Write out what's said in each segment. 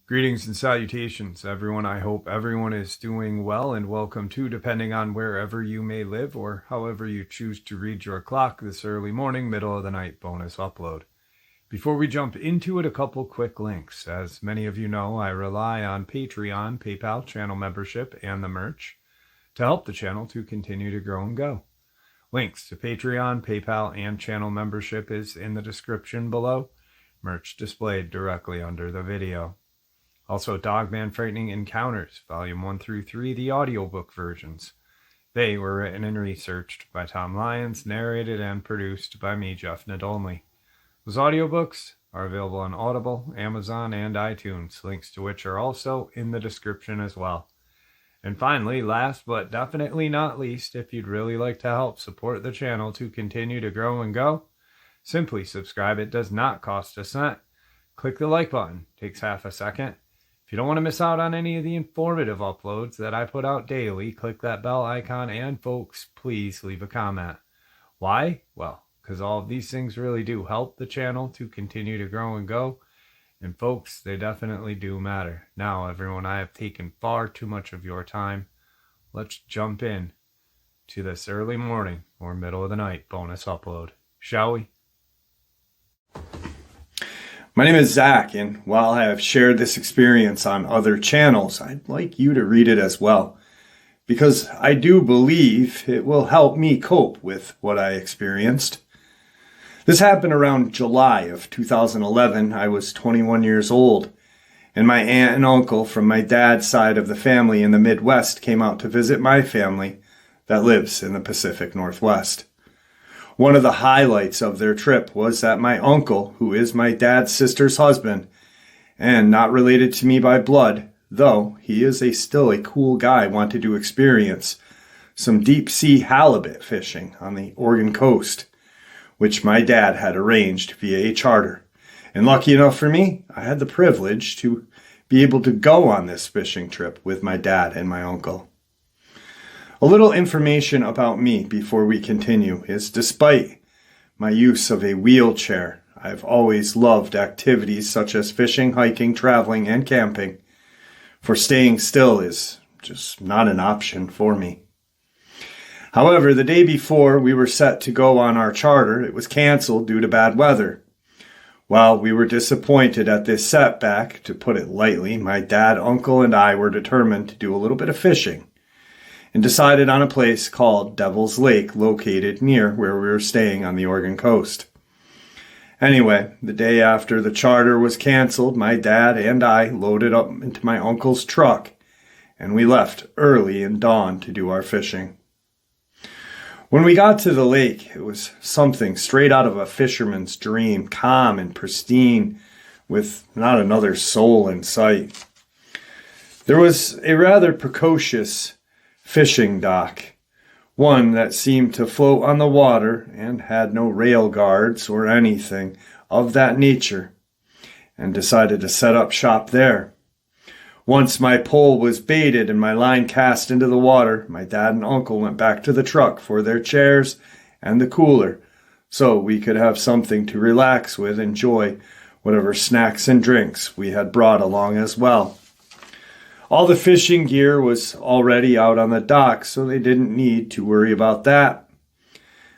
Greetings and salutations, everyone. I hope everyone is doing well, and welcome to, depending on wherever you may live or however you choose to read your clock, this early morning, middle of the night bonus upload. Before we jump into it, a couple quick links. As many of you know, I rely on Patreon, PayPal, channel membership, and the merch to help the channel to continue to grow and go. Links to Patreon, PayPal, and channel membership is in the description below. Merch displayed directly under the video. Also, Dogman Frightening Encounters, Volume 1 through 3, the audiobook versions. They were written and researched by Tom Lyons, narrated and produced by me, Jeff Nadolny. Those audiobooks are available on Audible, Amazon, and iTunes, links to which are also in the description as well. And finally, last but definitely not least, if you'd really like to help support the channel to continue to grow and go, simply subscribe. It does not cost a cent. Click the like button. It takes half a second. If you don't want to miss out on any of the informative uploads that I put out daily, click that bell icon, and folks, please leave a comment. Why? Well, because all of these things really do help the channel to continue to grow and go. And folks, they definitely do matter. Now, everyone, I have taken far too much of your time. Let's jump in to this early morning or middle of the night bonus upload, shall we? My name is Zach, and while I have shared this experience on other channels, I'd like you to read it as well, because I do believe it will help me cope with what I experienced. This happened around July of 2011. I was 21 years old, and my aunt and uncle from my dad's side of the family in the Midwest came out to visit my family that lives in the Pacific Northwest. One of the highlights of their trip was that my uncle, who is my dad's sister's husband, and not related to me by blood, though he is still a cool guy, wanted to experience some deep sea halibut fishing on the Oregon coast, which my dad had arranged via a charter. And lucky enough for me, I had the privilege to be able to go on this fishing trip with my dad and my uncle. A little information about me before we continue is, despite my use of a wheelchair, I've always loved activities such as fishing, hiking, traveling, and camping, for staying still is just not an option for me. However, the day before we were set to go on our charter, it was canceled due to bad weather. While we were disappointed at this setback, to put it lightly, my dad, uncle, and I were determined to do a little bit of fishing, and decided on a place called Devil's Lake, located near where we were staying on the Oregon coast. Anyway, the day after the charter was canceled, my dad and I loaded up into my uncle's truck, and we left early in dawn to do our fishing. When we got to the lake, it was something straight out of a fisherman's dream, calm and pristine, with not another soul in sight. There was a rather precocious fishing dock, one that seemed to float on the water and had no rail guards or anything of that nature, and decided to set up shop there. Once my pole was baited and my line cast into the water, my dad and uncle went back to the truck for their chairs and the cooler, so we could have something to relax with, enjoy whatever snacks and drinks we had brought along as well. All the fishing gear was already out on the dock, so they didn't need to worry about that.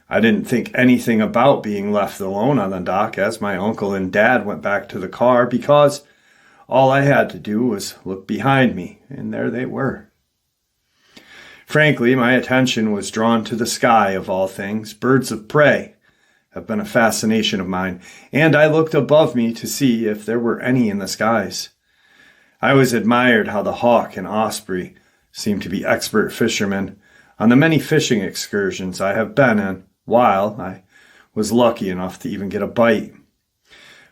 I didn't think anything about being left alone on the dock as my uncle and dad went back to the car, because all I had to do was look behind me, and there they were. Frankly, my attention was drawn to the sky of all things. Birds of prey have been a fascination of mine, and I looked above me to see if there were any in the skies. I always admired how the hawk and osprey seemed to be expert fishermen on the many fishing excursions I have been in, while I was lucky enough to even get a bite.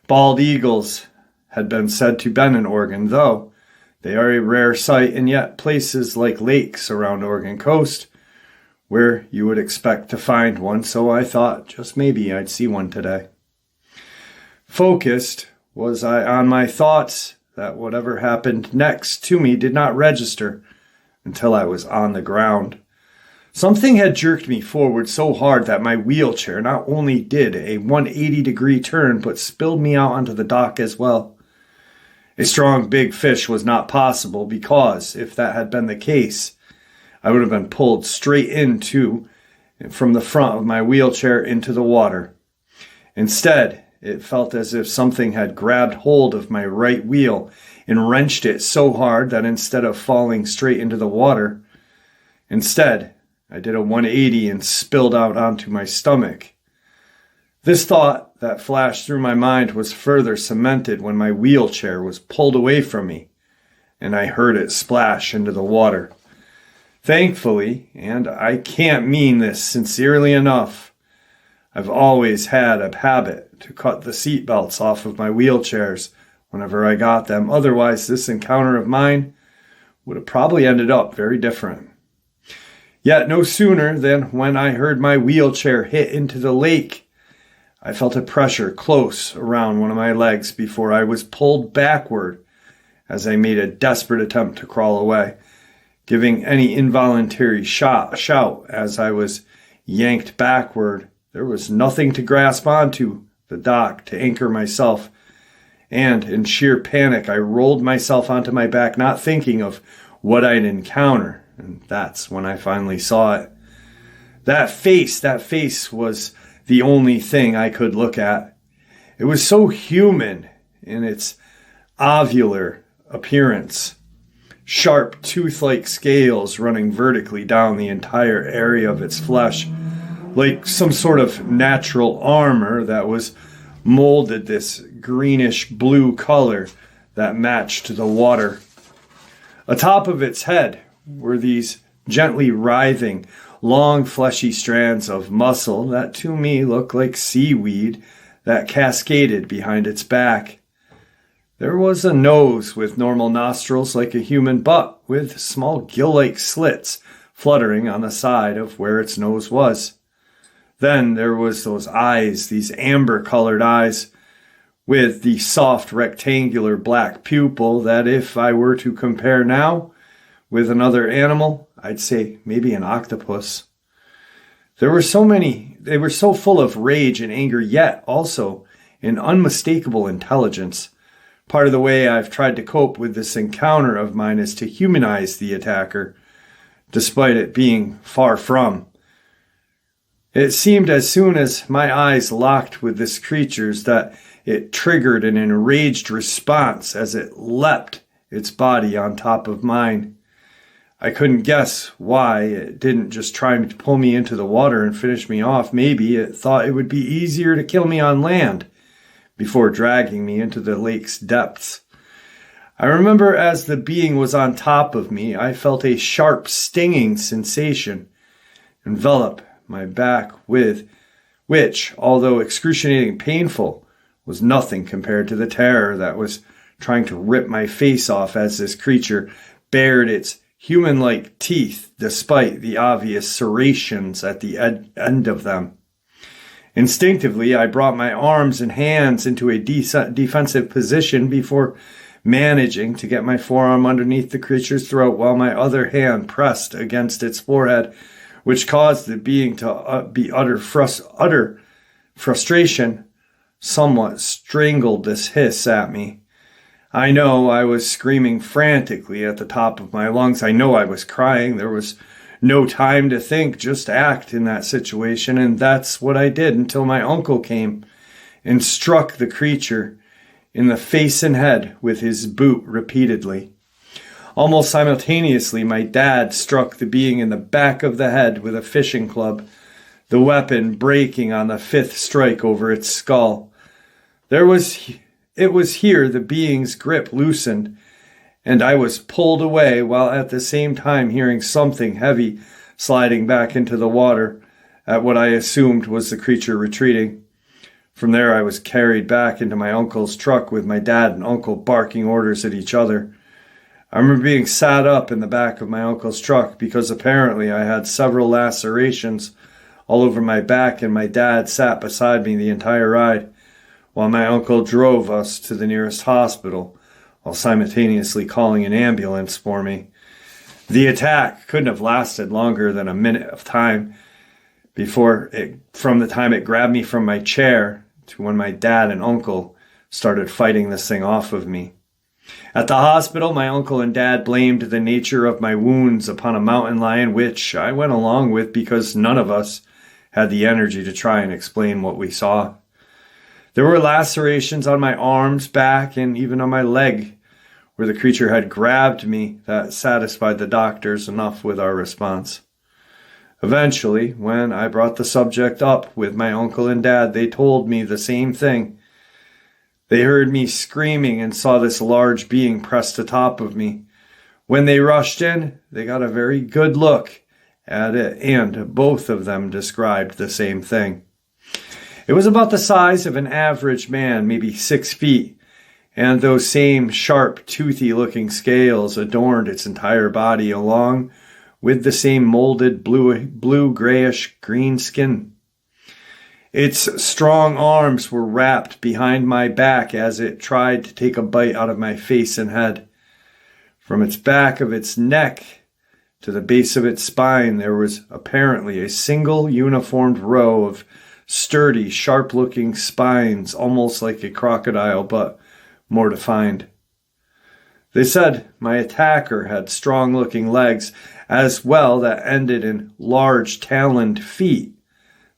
Bald eagles had been said to been in Oregon, though they are a rare sight, and yet places like lakes around Oregon coast where you would expect to find one, so I thought just maybe I'd see one today. Focused was I on my thoughts that whatever happened next to me did not register until I was on the ground. Something had jerked me forward so hard that my wheelchair not only did a 180-degree turn, but spilled me out onto the dock as well. A strong big fish was not possible because, if that had been the case, I would have been pulled straight from the front of my wheelchair into the water. Instead, it felt as if something had grabbed hold of my right wheel and wrenched it so hard that instead of falling straight into the water, I did a 180 and spilled out onto my stomach. This thought that flashed through my mind was further cemented when my wheelchair was pulled away from me, and I heard it splash into the water. Thankfully, and I can't mean this sincerely enough, I've always had a habit to cut the seat belts off of my wheelchairs whenever I got them. Otherwise, this encounter of mine would have probably ended up very different. Yet no sooner than when I heard my wheelchair hit into the lake, I felt a pressure close around one of my legs before I was pulled backward as I made a desperate attempt to crawl away, giving any involuntary shout as I was yanked backward. There was nothing to grasp onto the dock to anchor myself, and in sheer panic I rolled myself onto my back, not thinking of what I'd encounter. And that's when I finally saw it. That face was the only thing I could look at. It was so human in its ovular appearance. Sharp tooth-like scales running vertically down the entire area of its flesh, like some sort of natural armor that was molded this greenish blue color that matched the water. Atop of its head were these gently writhing, long fleshy strands of muscle that to me looked like seaweed that cascaded behind its back. There was a nose with normal nostrils like a human, but with small gill-like slits fluttering on the side of where its nose was. Then there was those eyes, these amber-colored eyes, with the soft rectangular black pupil that if I were to compare now with another animal, I'd say maybe an octopus. They were so full of rage and anger, yet also an unmistakable intelligence. Part of the way I've tried to cope with this encounter of mine is to humanize the attacker, despite it being far from. It seemed as soon as my eyes locked with this creature's that it triggered an enraged response as it leapt its body on top of mine. I couldn't guess why it didn't just try to pull me into the water and finish me off. Maybe it thought it would be easier to kill me on land before dragging me into the lake's depths. I remember as the being was on top of me, I felt a sharp stinging sensation envelop my back which, although excruciating painful, was nothing compared to the terror that was trying to rip my face off as this creature bared its human-like teeth despite the obvious serrations at the end of them. Instinctively, I brought my arms and hands into a defensive position before managing to get my forearm underneath the creature's throat while my other hand pressed against its forehead, which caused the being to be utter frustration, somewhat strangled this hiss at me. I know I was screaming frantically at the top of my lungs. I know I was crying. There was no time to think, just act in that situation, and that's what I did until my uncle came and struck the creature in the face and head with his boot repeatedly. Almost simultaneously, my dad struck the being in the back of the head with a fishing club, the weapon breaking on the fifth strike over its skull. It was here the being's grip loosened, and I was pulled away while at the same time hearing something heavy sliding back into the water at what I assumed was the creature retreating. From there, I was carried back into my uncle's truck with my dad and uncle barking orders at each other. I remember being sat up in the back of my uncle's truck because apparently I had several lacerations all over my back, and my dad sat beside me the entire ride while my uncle drove us to the nearest hospital while simultaneously calling an ambulance for me. The attack couldn't have lasted longer than a minute of time from the time it grabbed me from my chair to when my dad and uncle started fighting this thing off of me. At the hospital, my uncle and dad blamed the nature of my wounds upon a mountain lion, which I went along with because none of us had the energy to try and explain what we saw. There were lacerations on my arms, back, and even on my leg where the creature had grabbed me that satisfied the doctors enough with our response. Eventually, when I brought the subject up with my uncle and dad, they told me the same thing. They heard me screaming and saw this large being pressed atop of me. When they rushed in, they got a very good look at it, and both of them described the same thing. It was about the size of an average man, maybe 6 feet, and those same sharp, toothy-looking scales adorned its entire body, along with the same molded blue-grayish-green skin. Its strong arms were wrapped behind my back as it tried to take a bite out of my face and head. From its back of its neck to the base of its spine, there was apparently a single uniformed row of sturdy, sharp-looking spines, almost like a crocodile, but more defined. They said my attacker had strong-looking legs as well that ended in large taloned feet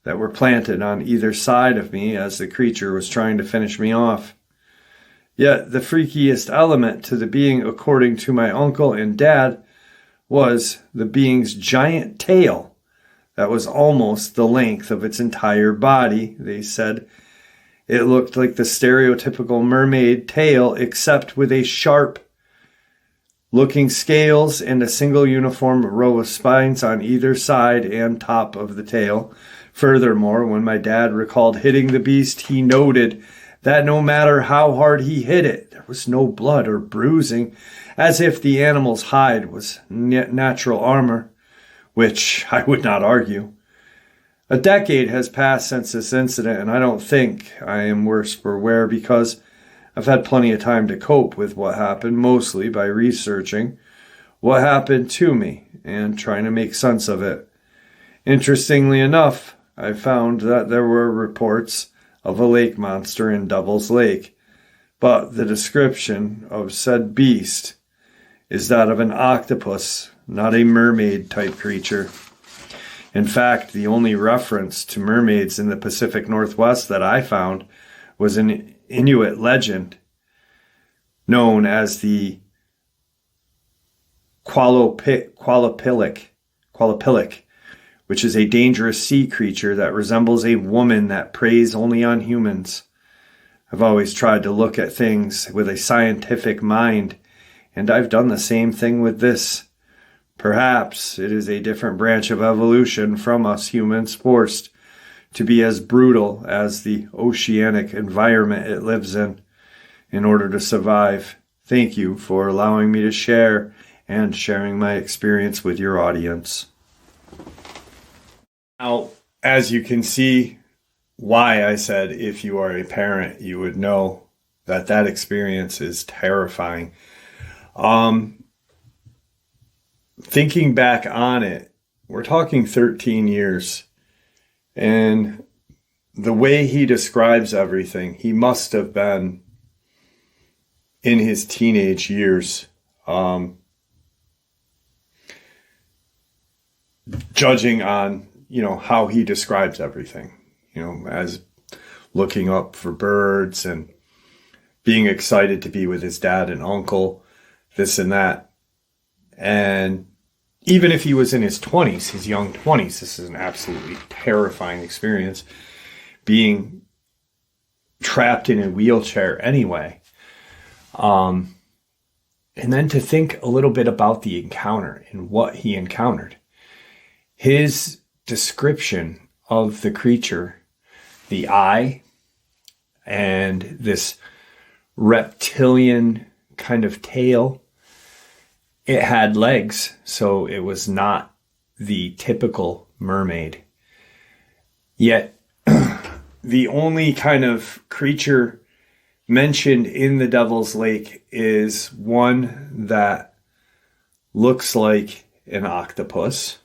that were planted on either side of me as the creature was trying to finish me off. Yet the freakiest element to the being, according to my uncle and dad, was the being's giant tail that was almost the length of its entire body. They said it looked like the stereotypical mermaid tail, except with a sharp-looking scales and a single uniform row of spines on either side and top of the tail. Furthermore, when my dad recalled hitting the beast, he noted that no matter how hard he hit it, there was no blood or bruising, as if the animal's hide was natural armor, which I would not argue. A decade has passed since this incident, and I don't think I am worse for wear because I've had plenty of time to cope with what happened, mostly by researching what happened to me and trying to make sense of it. Interestingly enough, I found that there were reports of a lake monster in Devil's Lake, but the description of said beast is that of an octopus, not a mermaid-type creature. In fact, the only reference to mermaids in the Pacific Northwest that I found was an Inuit legend known as the Qualopilic, which is a dangerous sea creature that resembles a woman that preys only on humans. I've always tried to look at things with a scientific mind, and I've done the same thing with this. Perhaps it is a different branch of evolution from us humans, forced to be as brutal as the oceanic environment it lives in order to survive. Thank you for allowing me to share and sharing my experience with your audience. Now, as you can see, why I said if you are a parent, you would know that that experience is terrifying. Thinking back on it, we're talking 13 years. And the way he describes everything, he must have been in his teenage years. Judging on, how he describes everything, as looking up for birds and being excited to be with his dad and uncle, this and that. And even if he was in his 20s, his young 20s, this is an absolutely terrifying experience, being trapped in a wheelchair anyway. And then to think a little bit about the encounter and what he encountered. His description of the creature, the eye, and this reptilian kind of tail. It had legs, so it was not the typical mermaid. Yet, the only kind of creature mentioned in the Devil's Lake is one that looks like an octopus.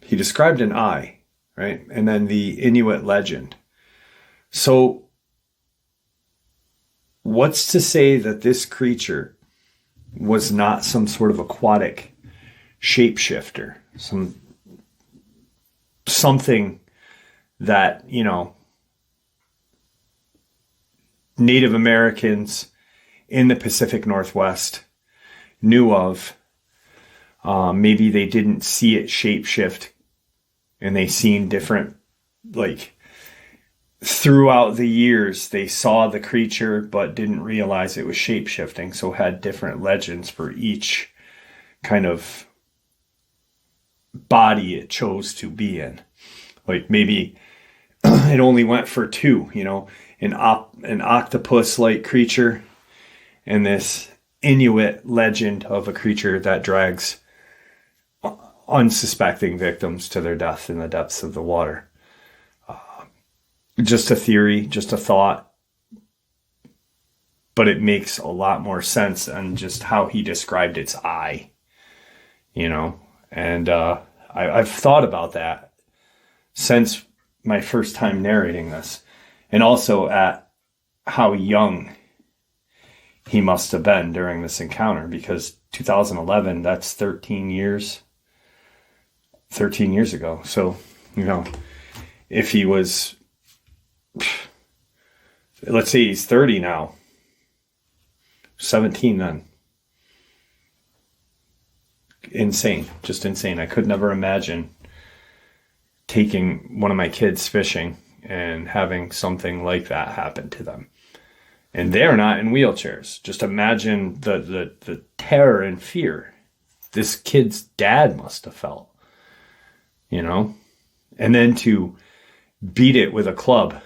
He described an eye, right? And then the Inuit legend. So what's to say that this creature was not some sort of aquatic shapeshifter? Something that, Native Americans in the Pacific Northwest knew of. Maybe they didn't see it shapeshift and they seen different, throughout the years, they saw the creature but didn't realize it was shapeshifting, so had different legends for each kind of body it chose to be in. Like maybe it only went for two, an octopus-like creature and this Inuit legend of a creature that drags unsuspecting victims to their death in the depths of the water. Just a theory, just a thought, but it makes a lot more sense than just how he described its eye, and I've thought about that since my first time narrating this, and also at how young he must have been during this encounter, because 2011, that's 13 years ago. So, if he was, let's say he's 30 now, 17 then. Insane, just insane. I could never imagine taking one of my kids fishing and having something like that happen to them. And they're not in wheelchairs. Just imagine the terror and fear this kid's dad must have felt, and then to beat it with a club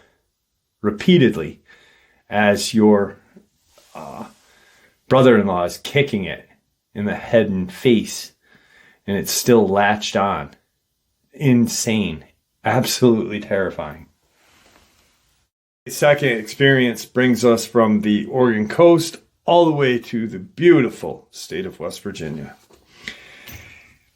repeatedly as your brother-in-law is kicking it in the head and face and it's still latched on. Insane. Absolutely terrifying. The second experience brings us from the Oregon coast all the way to the beautiful state of West Virginia.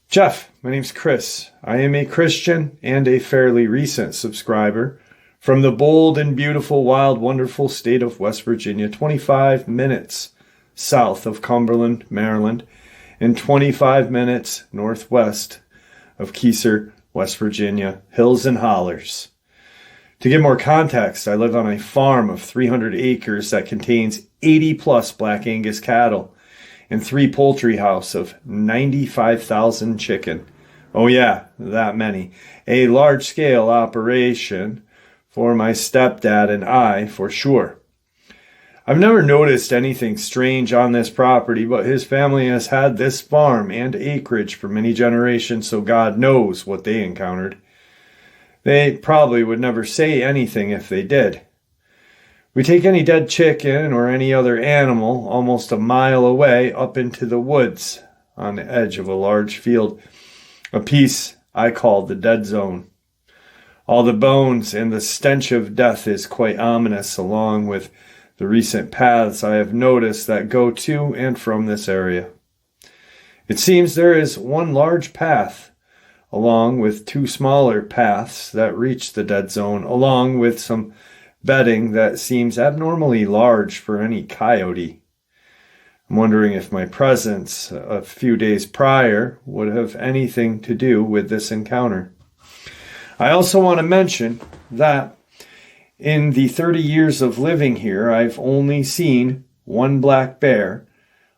Jeff, my name's Chris. I am a Christian and a fairly recent subscriber from the bold and beautiful, wild, wonderful state of West Virginia, 25 minutes south of Cumberland, Maryland, and 25 minutes northwest of Keyser, West Virginia, hills and hollers. To give more context, I live on a farm of 300 acres that contains 80 plus Black Angus cattle and 3 poultry house of 95,000 chicken. Oh yeah, that many. A large-scale operation for my stepdad and I, for sure. I've never noticed anything strange on this property, but his family has had this farm and acreage for many generations, so God knows what they encountered. They probably would never say anything if they did. We take any dead chicken or any other animal almost a mile away up into the woods on the edge of a large field, a piece I call the dead zone. All the bones and the stench of death is quite ominous, along with the recent paths I have noticed that go to and from this area. It seems there is one large path, along with 2 smaller paths that reach the dead zone, along with some bedding that seems abnormally large for any coyote. I'm wondering if my presence a few days prior would have anything to do with this encounter. I also want to mention that in the 30 years of living here, I've only seen one black bear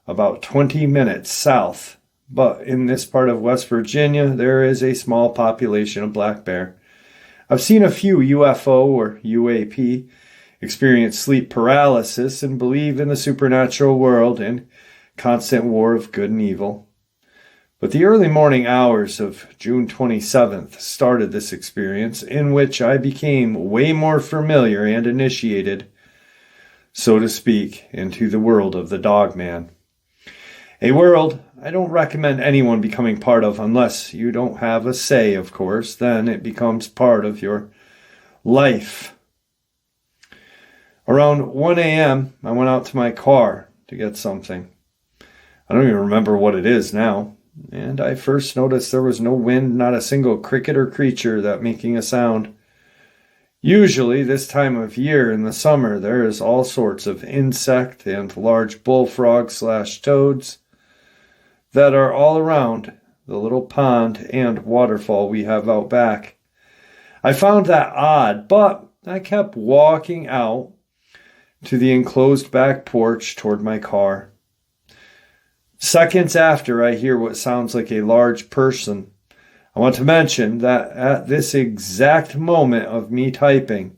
about 20 minutes south. But in this part of West Virginia, there is a small population of black bear. I've seen a few UFO or UAP experience sleep paralysis and believe in the supernatural world and constant war of good and evil. But the early morning hours of June 27th started this experience, in which I became way more familiar and initiated, so to speak, into the world of the Dogman. A world I don't recommend anyone becoming part of unless you don't have a say, of course. Then it becomes part of your life. Around 1 a.m., I went out to my car to get something. I don't even remember what it is now. And I first noticed there was no wind, not a single cricket or creature that making a sound. Usually, this time of year in the summer, there is all sorts of insect and large bullfrogs/toads that are all around the little pond and waterfall we have out back. I found that odd, but I kept walking out to the enclosed back porch toward my car. Seconds after, I hear what sounds like a large person. I want to mention that at this exact moment of me typing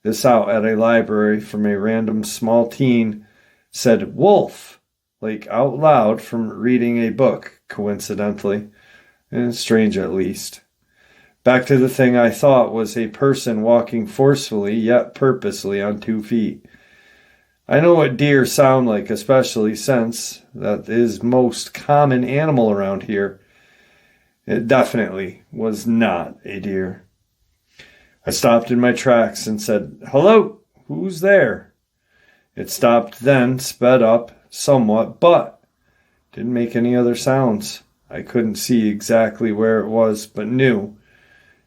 this out at a library from a random small teen said wolf, like out loud from reading a book, coincidentally, and strange at least. Back to the thing I thought was a person walking forcefully yet purposely on 2 feet. I know what deer sound like, especially since that is most common animal around here. It definitely was not a deer. I stopped in my tracks and said, "Hello, who's there?" It stopped then, sped up somewhat, but didn't make any other sounds. I couldn't see exactly where it was, but knew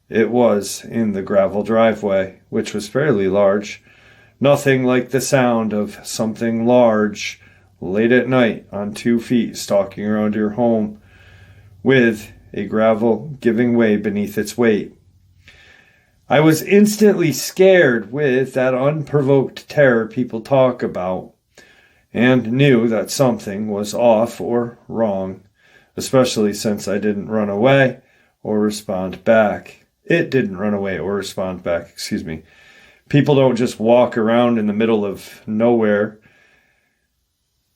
it was in the gravel driveway, which was fairly large. Nothing like the sound of something large late at night on 2 feet stalking around your home with a gravel giving way beneath its weight. I was instantly scared with that unprovoked terror people talk about and knew that something was off or wrong, especially since I didn't run away or respond back. It didn't run away or respond back, excuse me. People don't just walk around in the middle of nowhere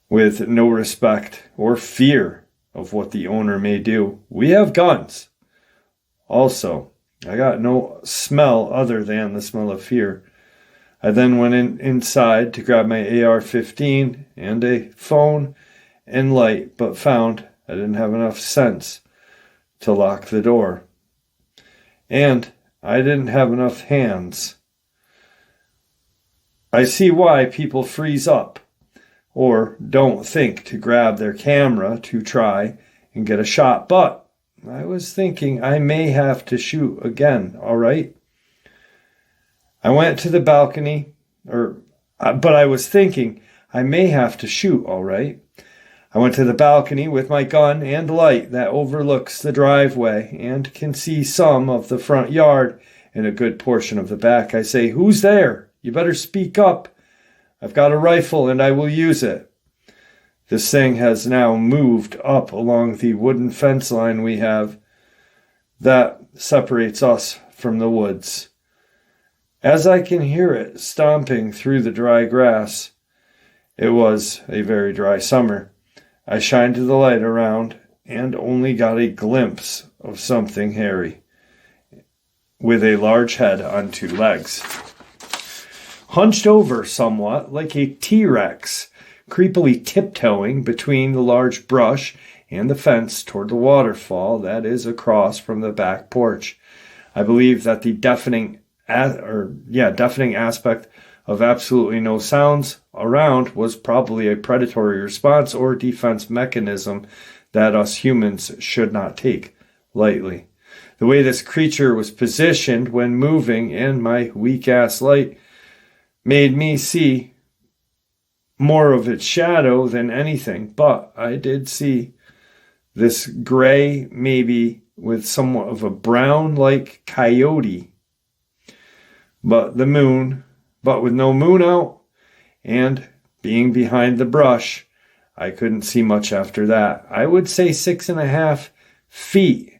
with no respect or fear of what the owner may do. We have guns. Also, I got no smell other than the smell of fear. I then went inside to grab my AR-15 and a phone and light, but found I didn't have enough sense to lock the door. And I didn't have enough hands. I see why people freeze up or don't think to grab their camera to try and get a shot, but I was thinking I may have to shoot again, all right? I went to the balcony, but I was thinking I may have to shoot, all right? I went to the balcony with my gun and light that overlooks the driveway and can see some of the front yard and a good portion of the back. I say, "Who's there? You better speak up. I've got a rifle and I will use it." This thing has now moved up along the wooden fence line we have that separates us from the woods. As I can hear it stomping through the dry grass, it was a very dry summer. I shined the light around and only got a glimpse of something hairy with a large head on 2 legs. Hunched over somewhat like a T-Rex, creepily tiptoeing between the large brush and the fence toward the waterfall that is across from the back porch. I believe that the deafening aspect of absolutely no sounds around was probably a predatory response or defense mechanism that us humans should not take lightly. The way this creature was positioned when moving and my weak-ass light made me see more of its shadow than anything, but I did see this gray, maybe with somewhat of a brown-like coyote, but with no moon out, and being behind the brush, I couldn't see much after that. I would say 6.5 feet,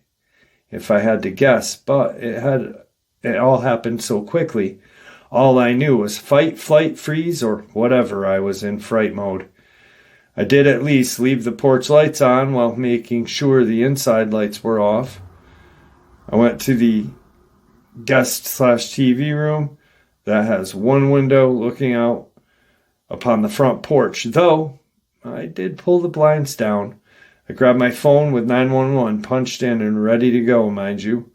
if I had to guess, but it all happened so quickly. All I knew was fight, flight, freeze, or whatever. I was in fright mode. I did at least leave the porch lights on while making sure the inside lights were off. I went to the guest/TV room that has one window looking out upon the front porch, though I did pull the blinds down. I grabbed my phone with 911 punched in and ready to go, mind you,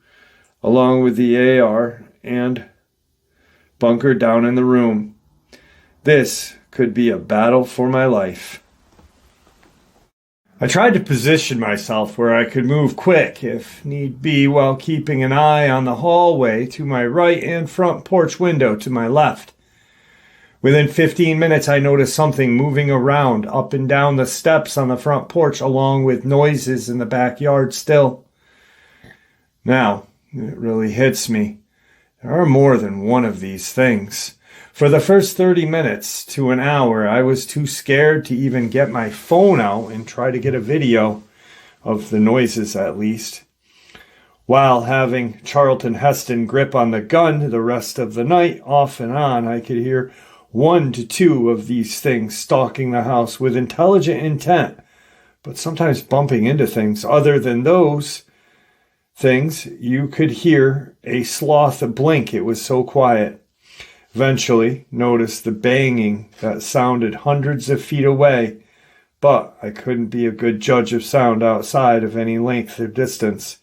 along with the AR and bunkered down in the room. This could be a battle for my life. I tried to position myself where I could move quick if need be while keeping an eye on the hallway to my right and front porch window to my left. Within 15 minutes, I noticed something moving around up and down the steps on the front porch along with noises in the backyard still. Now, it really hits me. There are more than one of these things. For the first 30 minutes to an hour, I was too scared to even get my phone out and try to get a video of the noises at least. While having Charlton Heston grip on the gun the rest of the night, off and on, I could hear 1 to 2 of these things stalking the house with intelligent intent, but sometimes bumping into things. Other than those things, you could hear a sloth blink. It was so quiet. Eventually, noticed the banging that sounded hundreds of feet away, but I couldn't be a good judge of sound outside of any length of distance.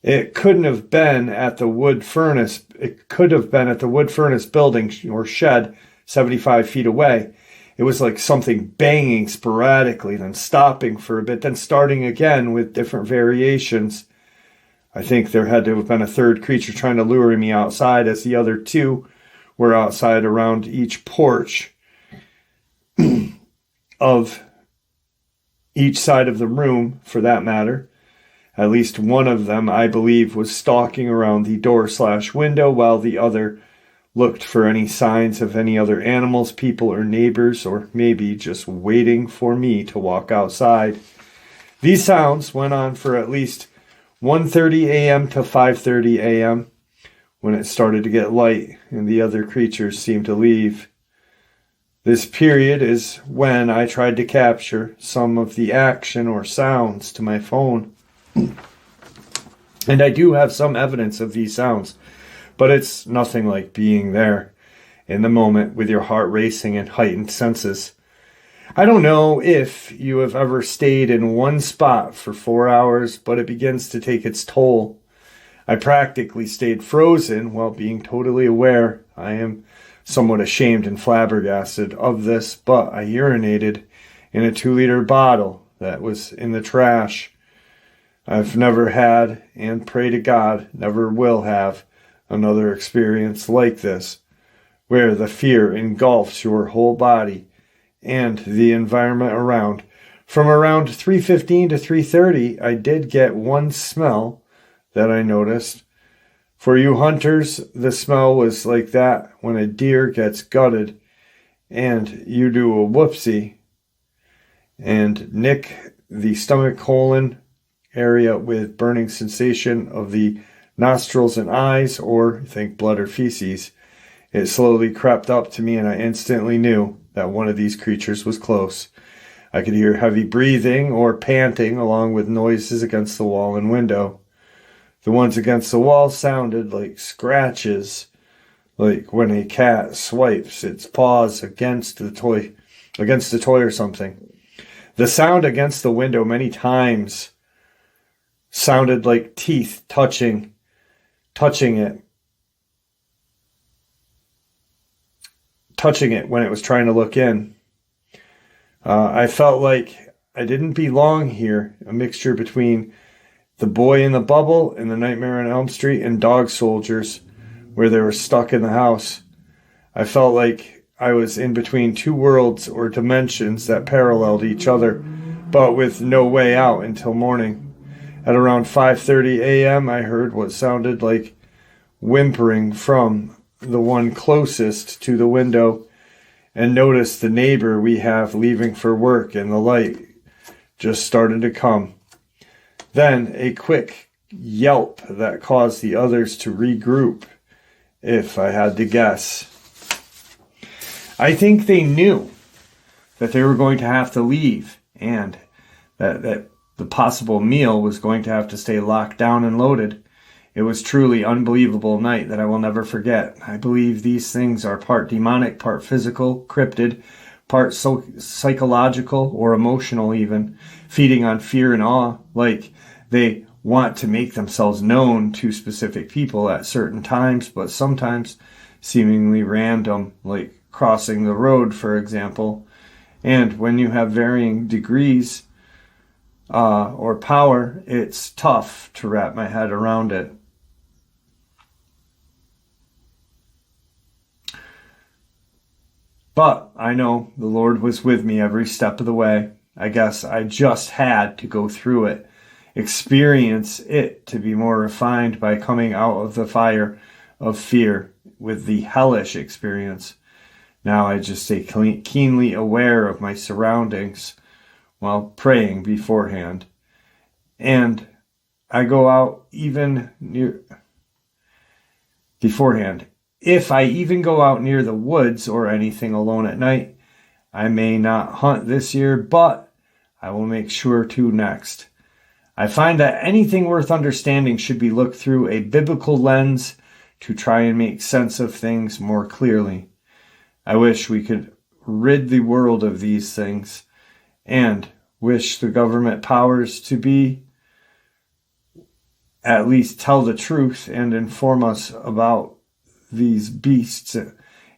It couldn't have been at the wood furnace. It could have been at the wood furnace building or shed 75 feet away. It was like something banging sporadically, then stopping for a bit, then starting again with different variations. I think there had to have been a third creature trying to lure me outside, as the other two were outside around each porch of each side of the room, for that matter. At least one of them, I believe, was stalking around the door/window, while the other looked for any signs of any other animals, people, or neighbors, or maybe just waiting for me to walk outside. These sounds went on for at least 1:30 a.m. to 5:30 a.m. when it started to get light and the other creatures seemed to leave. This period is when I tried to capture some of the action or sounds to my phone. And I do have some evidence of these sounds, but it's nothing like being there in the moment with your heart racing and heightened senses. I don't know if you have ever stayed in one spot for 4 hours, but it begins to take its toll. I practically stayed frozen while being totally aware. I am somewhat ashamed and flabbergasted of this, but I urinated in a 2-liter bottle that was in the trash. I've never had, and pray to God, never will have, another experience like this, where the fear engulfs your whole body and the environment around. From around 3:15 to 3:30, I did get one smell that I noticed. For you hunters, the smell was like that when a deer gets gutted and you do a whoopsie and nick the stomach colon area with burning sensation of the nostrils and eyes, or think blood or feces. It slowly crept up to me and I instantly knew that one of these creatures was close. I could hear heavy breathing or panting along with noises against the wall and window. The ones against the wall sounded like scratches, like when a cat swipes its paws against the toy or something. The sound against the window many times sounded like teeth touching it when it was trying to look in. I felt like I didn't belong here, a mixture between The Boy in the Bubble and The Nightmare on Elm Street and Dog Soldiers, where they were stuck in the house. I felt like I was in between two worlds or dimensions that paralleled each other, but with no way out until morning. At around 5:30 a.m., I heard what sounded like whimpering from the one closest to the window, and noticed the neighbor we have leaving for work, and the light just started to come. Then a quick yelp that caused the others to regroup, if I had to guess. I think they knew that they were going to have to leave, and that the possible meal was going to have to stay locked down and loaded. It was truly unbelievable night that I will never forget. I believe these things are part demonic, part physical, cryptid, part psychological or emotional even, feeding on fear and awe, like they want to make themselves known to specific people at certain times, but sometimes seemingly random, like crossing the road, for example. And when you have varying degrees or power, it's tough to wrap my head around it. But I know the Lord was with me every step of the way. I guess I just had to go through it, experience it to be more refined by coming out of the fire of fear with the hellish experience. Now I just stay keenly aware of my surroundings while praying beforehand. And I go out even near beforehand. If I even go out near the woods or anything alone at night, I may not hunt this year, but I will make sure to next. I find that anything worth understanding should be looked through a biblical lens to try and make sense of things more clearly. I wish we could rid the world of these things, and wish the government powers to be at least tell the truth and inform us about these beasts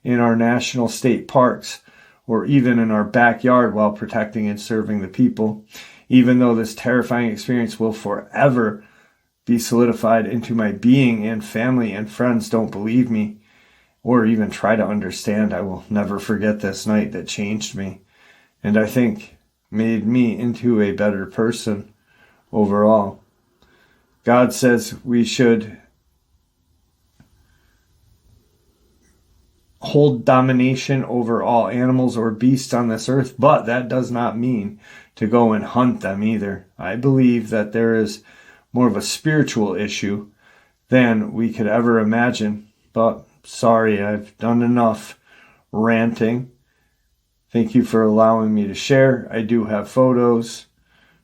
in our national state parks or even in our backyard while protecting and serving the people. Even though this terrifying experience will forever be solidified into my being, and family and friends don't believe me or even try to understand, I will never forget this night that changed me, and I think made me into a better person overall. God says we should hold domination over all animals or beasts on this earth, but that does not mean to go and hunt them either. I believe that there is more of a spiritual issue than we could ever imagine, but sorry, I've done enough ranting. Thank you for allowing me to share. I do have photos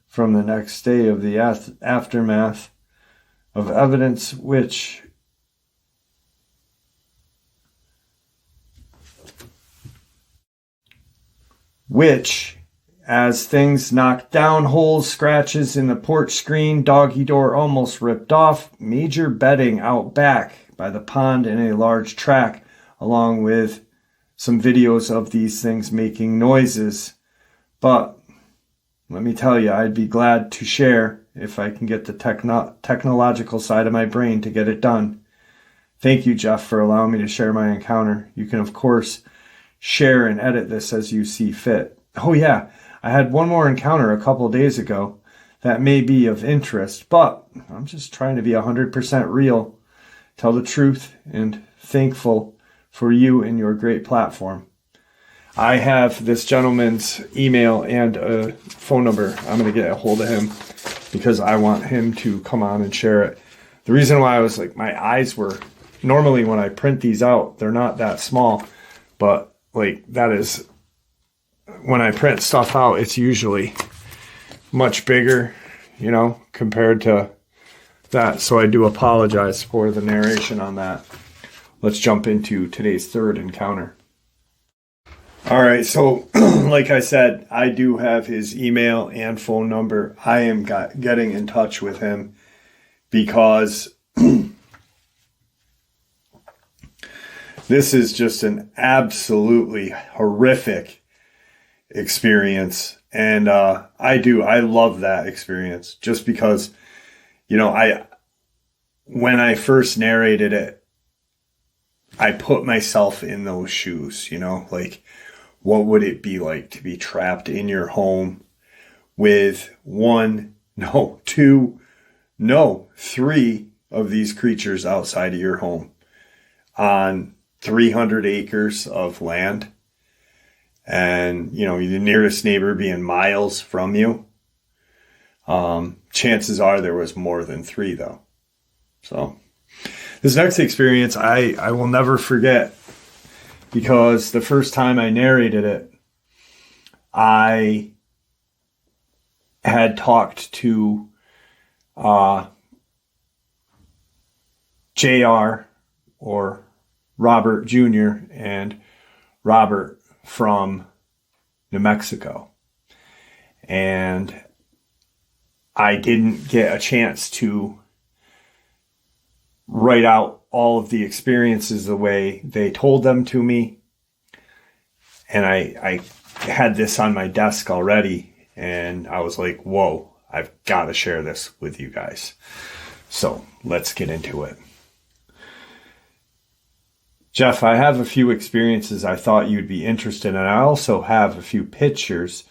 from the next day of the aftermath of evidence which, as things knocked down, holes, scratches in the porch screen, doggy door almost ripped off, major bedding out back by the pond in a large track, along with some videos of these things making noises. But let me tell you, I'd be glad to share if I can get the technological side of my brain to get it done. Thank you, Jeff, for allowing me to share my encounter. You can, of course, share and edit this as you see fit. Oh yeah, I had one more encounter a couple days ago that may be of interest, but I'm just trying to be 100% real, tell the truth, and thankful for you and your great platform. I have this gentleman's email and a phone number. I'm going to get a hold of him because I want him to come on and share it. The reason why I was like, my eyes were, normally when I print these out, they're not that small, but like that is, when I print stuff out, it's usually much bigger, compared to that. So I do apologize for the narration on that. Let's jump into today's third encounter. All right, so like I said, I do have his email and phone number. I am getting in touch with him because this is just an absolutely horrific experience. And I love that experience just because, when I first narrated it, I put myself in those shoes, like what would it be like to be trapped in your home with three of these creatures outside of your home on 300 acres of land, and the nearest neighbor being miles from you. Chances are there was more than three though. So this next experience I will never forget, because the first time I narrated it, I had talked to JR, or Robert Jr., and Robert from New Mexico. And I didn't get a chance to write out all of the experiences the way they told them to me. And I had this on my desk already, and I was like, whoa, I've got to share this with you guys. So let's get into it. Jeff, I have a few experiences I thought you'd be interested in, and I also have a few pictures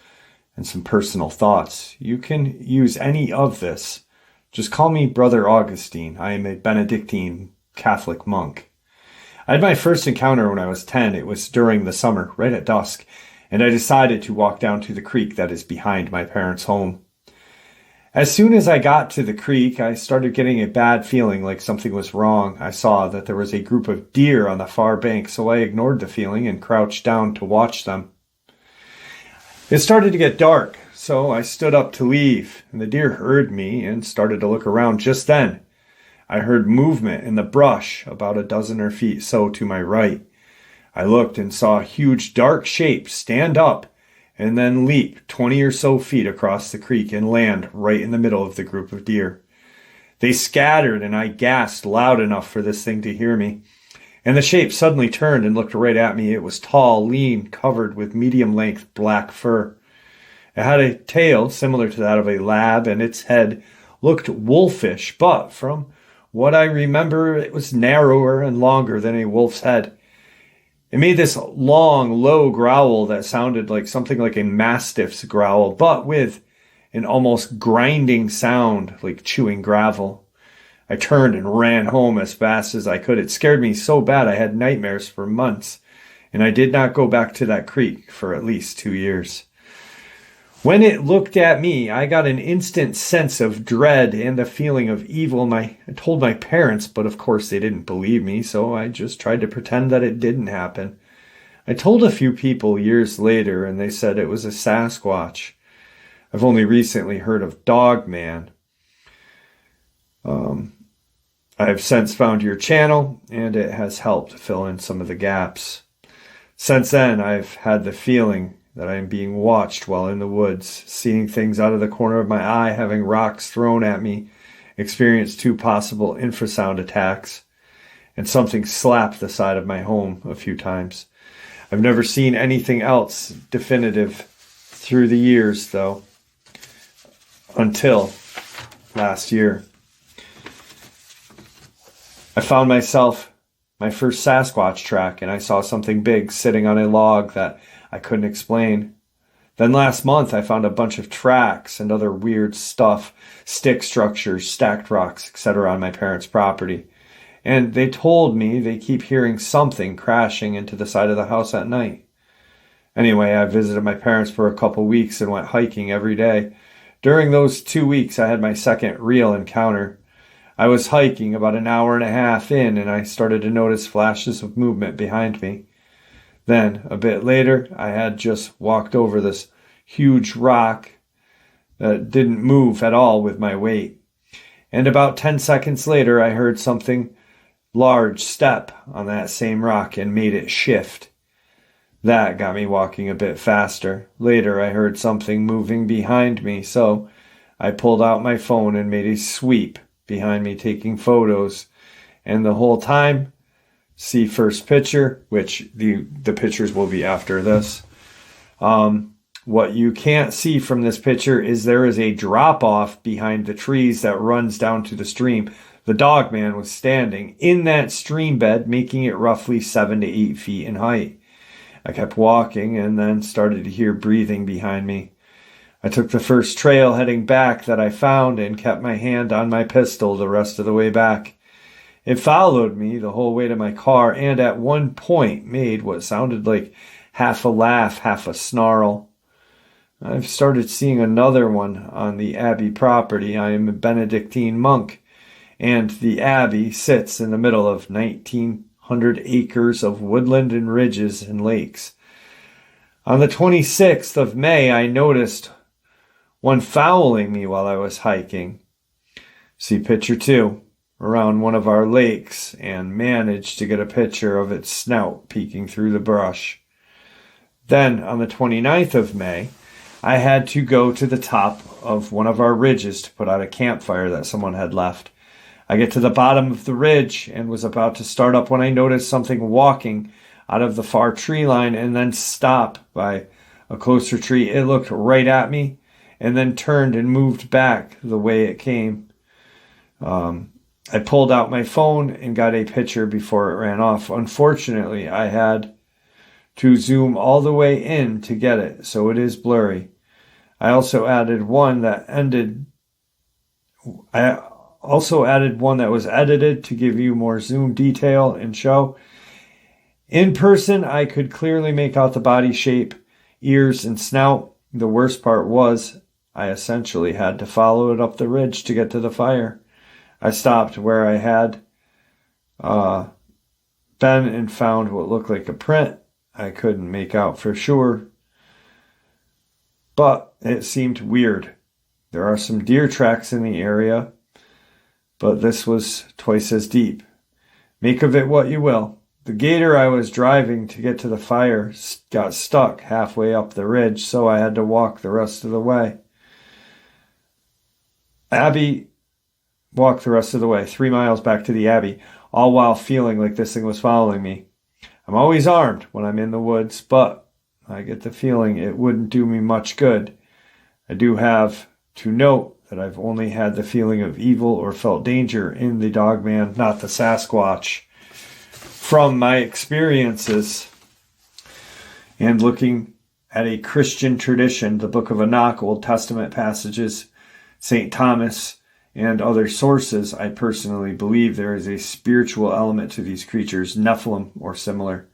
and some personal thoughts. You can use any of this. Just call me Brother Augustine. I am a Benedictine Catholic monk. I had my first encounter when I was 10. It was during the summer, right at dusk, and I decided to walk down to the creek that is behind my parents' home. As soon as I got to the creek, I started getting a bad feeling like something was wrong. I saw that there was a group of deer on the far bank, so I ignored the feeling and crouched down to watch them. It started to get dark, so I stood up to leave, and the deer heard me and started to look around. Just then, I heard movement in the brush about a dozen or feet so to my right. I looked and saw a huge dark shape stand up and then leap 20 or so feet across the creek and land right in the middle of the group of deer. They scattered, and I gasped loud enough for this thing to hear me. And the shape suddenly turned and looked right at me. It was tall, lean, covered with medium-length black fur. It had a tail similar to that of a lab, and its head looked wolfish, but from what I remember, it was narrower and longer than a wolf's head. It made this long, low growl that sounded like something like a mastiff's growl, but with an almost grinding sound like chewing gravel. I turned and ran home as fast as I could. It scared me so bad I had nightmares for months, and I did not go back to that creek for at least 2 years. When it looked at me, I got an instant sense of dread and a feeling of evil. I told my parents, but of course they didn't believe me, so I just tried to pretend that it didn't happen. I told a few people years later, and they said it was a Sasquatch. I've only recently heard of Dogman. I have since found your channel, and it has helped fill in some of the gaps. Since then, I've had the feeling that I am being watched while in the woods, seeing things out of the corner of my eye, having rocks thrown at me, experienced 2 possible infrasound attacks, and something slapped the side of my home a few times. I've never seen anything else definitive through the years, though, until last year. I found myself my first Sasquatch track, and I saw something big sitting on a log that I couldn't explain. Then last month, I found a bunch of tracks and other weird stuff, stick structures, stacked rocks, etc. on my parents' property. And they told me they keep hearing something crashing into the side of the house at night. Anyway, I visited my parents for a couple weeks and went hiking every day. During those 2 weeks, I had my second real encounter. I was hiking about an hour and a half in, and I started to notice flashes of movement behind me. Then, a bit later, I had just walked over this huge rock that didn't move at all with my weight. And about 10 seconds later, I heard something large step on that same rock and made it shift. That got me walking a bit faster. Later, I heard something moving behind me, so I pulled out my phone and made a sweep behind me, taking photos. And the whole time, see first picture, which the pictures will be after this. What you can't see from this picture is there is a drop-off behind the trees that runs down to the stream. The Dogman was standing in that stream bed, making it roughly 7 to 8 feet in height. I kept walking and then started to hear breathing behind me. I took the first trail heading back that I found and kept my hand on my pistol the rest of the way back. It followed me the whole way to my car and at one point made what sounded like half a laugh, half a snarl. I've started seeing another one on the Abbey property. I am a Benedictine monk, and the Abbey sits in the middle of 1,900 acres of woodland and ridges and lakes. On the 26th of May, I noticed one fouling me while I was hiking. See picture 2, around one of our lakes, and managed to get a picture of its snout peeking through the brush. Then, on the 29th of May, I had to go to the top of one of our ridges to put out a campfire that someone had left. I get to the bottom of the ridge and was about to start up when I noticed something walking out of the far tree line and then stop by a closer tree. It looked right at me, and then turned and moved back the way it came. I pulled out my phone and got a picture before it ran off. Unfortunately, I had to zoom all the way in to get it, so it is blurry. I also added one that was edited to give you more zoom detail and show. In person, I could clearly make out the body shape, ears, and snout. The worst part was I essentially had to follow it up the ridge to get to the fire. I stopped where I had been and found what looked like a print. I couldn't make out for sure, but it seemed weird. There are some deer tracks in the area, but this was twice as deep. Make of it what you will. The gator I was driving to get to the fire got stuck halfway up the ridge, so I had to walk the rest of the way. Abby walked the rest of the way, 3 miles back to the Abbey, all while feeling like this thing was following me. I'm always armed when I'm in the woods, but I get the feeling it wouldn't do me much good. I do have to note that I've only had the feeling of evil or felt danger in the Dogman, not the Sasquatch. From my experiences and looking at a Christian tradition, the Book of Enoch, Old Testament passages, St. Thomas, and other sources, I personally believe there is a spiritual element to these creatures, Nephilim or similar.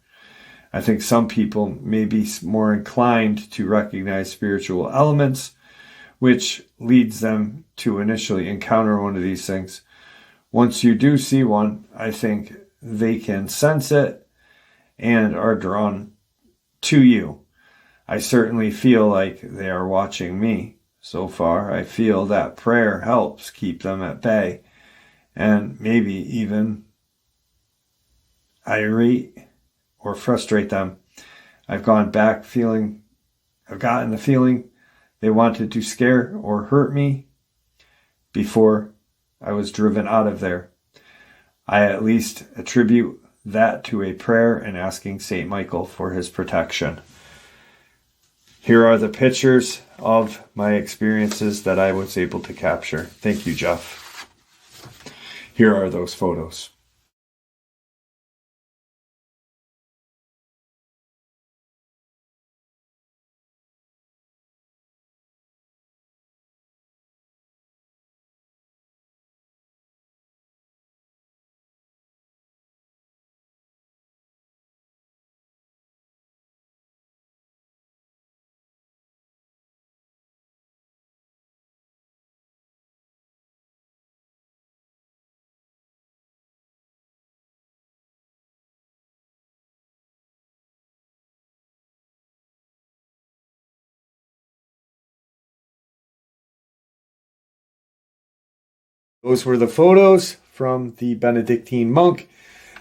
I think some people may be more inclined to recognize spiritual elements, which leads them to initially encounter one of these things. Once you do see one, I think they can sense it and are drawn to you. I certainly feel like they are watching me. So far, I feel that prayer helps keep them at bay and maybe even irate or frustrate them. I've gotten the feeling they wanted to scare or hurt me before I was driven out of there. I at least attribute that to a prayer and asking St. Michael for his protection. Here are the pictures of my experiences that I was able to capture. Thank you, Jeff. Here are those photos. Those were the photos from the Benedictine monk.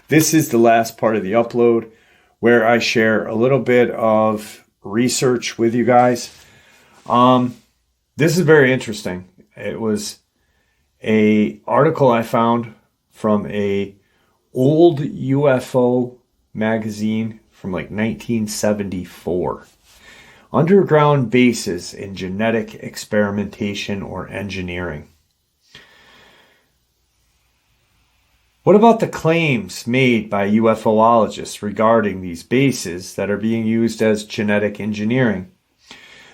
This is the last part of the upload where I share a little bit of research with you guys. This is very interesting. It was an article I found from a old UFO magazine from like 1974. Underground bases in genetic experimentation or engineering. What about the claims made by UFOologists regarding these bases that are being used as genetic engineering?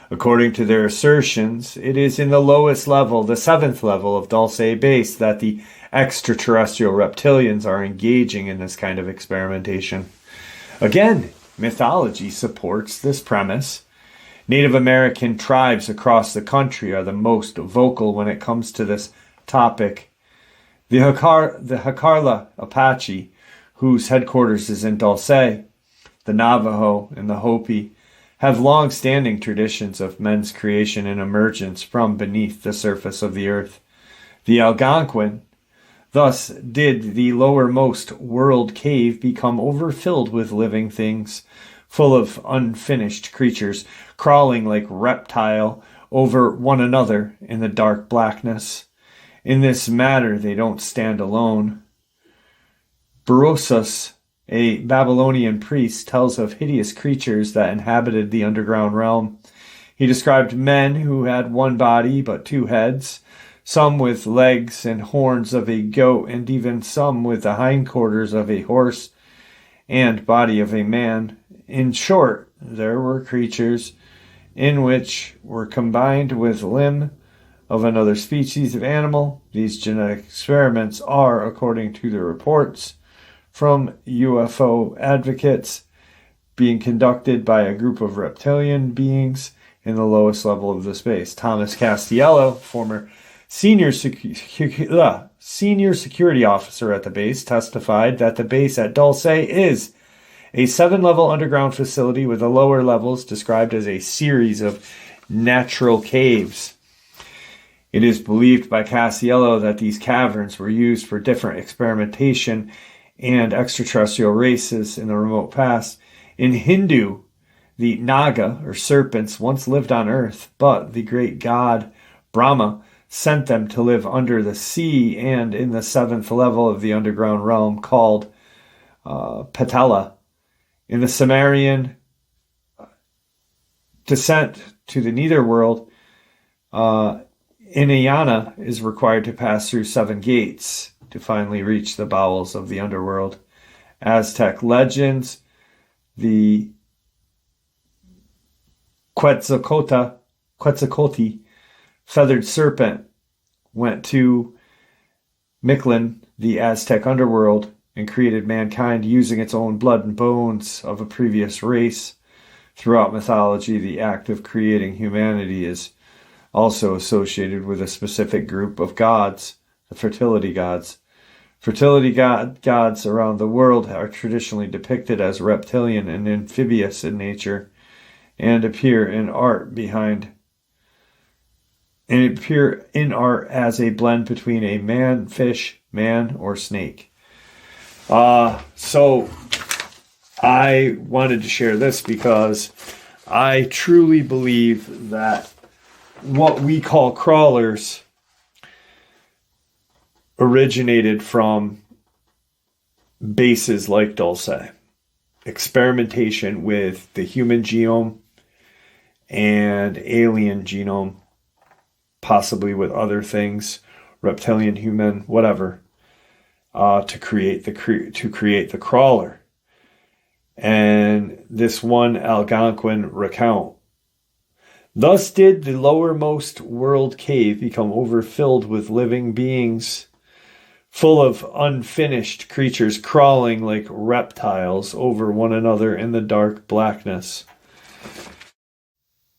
According to their assertions, it is in the lowest level, the 7th level of Dulce base, that the extraterrestrial reptilians are engaging in this kind of experimentation. Again, mythology supports this premise. Native American tribes across the country are the most vocal when it comes to this topic. The Hakarla Apache, whose headquarters is in Dulce, the Navajo, and the Hopi, have long-standing traditions of men's creation and emergence from beneath the surface of the earth. The Algonquin, thus did the lowermost world cave become overfilled with living things, full of unfinished creatures, crawling like reptile over one another in the dark blackness. In this matter, they don't stand alone. Berosus, a Babylonian priest, tells of hideous creatures that inhabited the underground realm. He described men who had one body but two heads, some with legs and horns of a goat, and even some with the hindquarters of a horse and body of a man. In short, there were creatures in which were combined with limb of another species of animal. These genetic experiments are, according to the reports from UFO advocates, being conducted by a group of reptilian beings in the lowest level of the space. Thomas Castiello, former senior security officer at the base, testified that the base at Dulce is a 7-level underground facility with the lower levels described as a series of natural caves. It is believed by Castiello that these caverns were used for different experimentation and extraterrestrial races in the remote past. In Hindu, the Naga, or serpents, once lived on Earth, but the great god Brahma sent them to live under the sea and in the 7th level of the underground realm called Patala. In the Sumerian descent to the netherworld, Inayana is required to pass through 7 gates to finally reach the bowels of the underworld. Aztec legends, the Quetzalcoatl, feathered serpent, went to Mictlan, the Aztec underworld, and created mankind using its own blood and bones of a previous race. Throughout mythology, the act of creating humanity is also associated with a specific group of gods, the fertility gods. Fertility gods around the world are traditionally depicted as reptilian and amphibious in nature and appear in art as a blend between a man, fish, man, or snake. So I wanted to share this because I truly believe that what we call crawlers originated from bases like Dulce. Experimentation with the human genome and alien genome, possibly with other things, reptilian, human, whatever, to create the crawler. And this one Algonquin recount. Thus did the lowermost world cave become overfilled with living beings, full of unfinished creatures crawling like reptiles over one another in the dark blackness.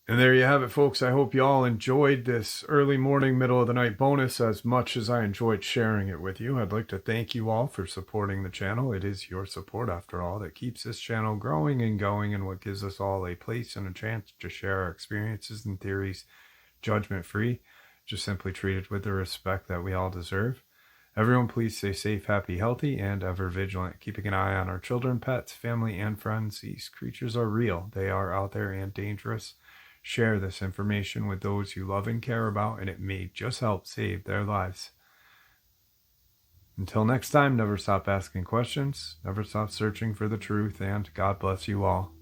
And there you have it, folks. I hope you all enjoyed this early morning, middle of the night bonus as much as I enjoyed sharing it with you. I'd like to thank you all for supporting the channel. It is your support, after all, that keeps this channel growing and going, and what gives us all a place and a chance to share our experiences and theories judgment-free, just simply treated with the respect that we all deserve. Everyone, please stay safe, happy, healthy, and ever vigilant, keeping an eye on our children, pets, family, and friends. These creatures are real. They are out there and dangerous. Share this information with those you love and care about, and it may just help save their lives. Until next time, never stop asking questions, never stop searching for the truth, and God bless you all.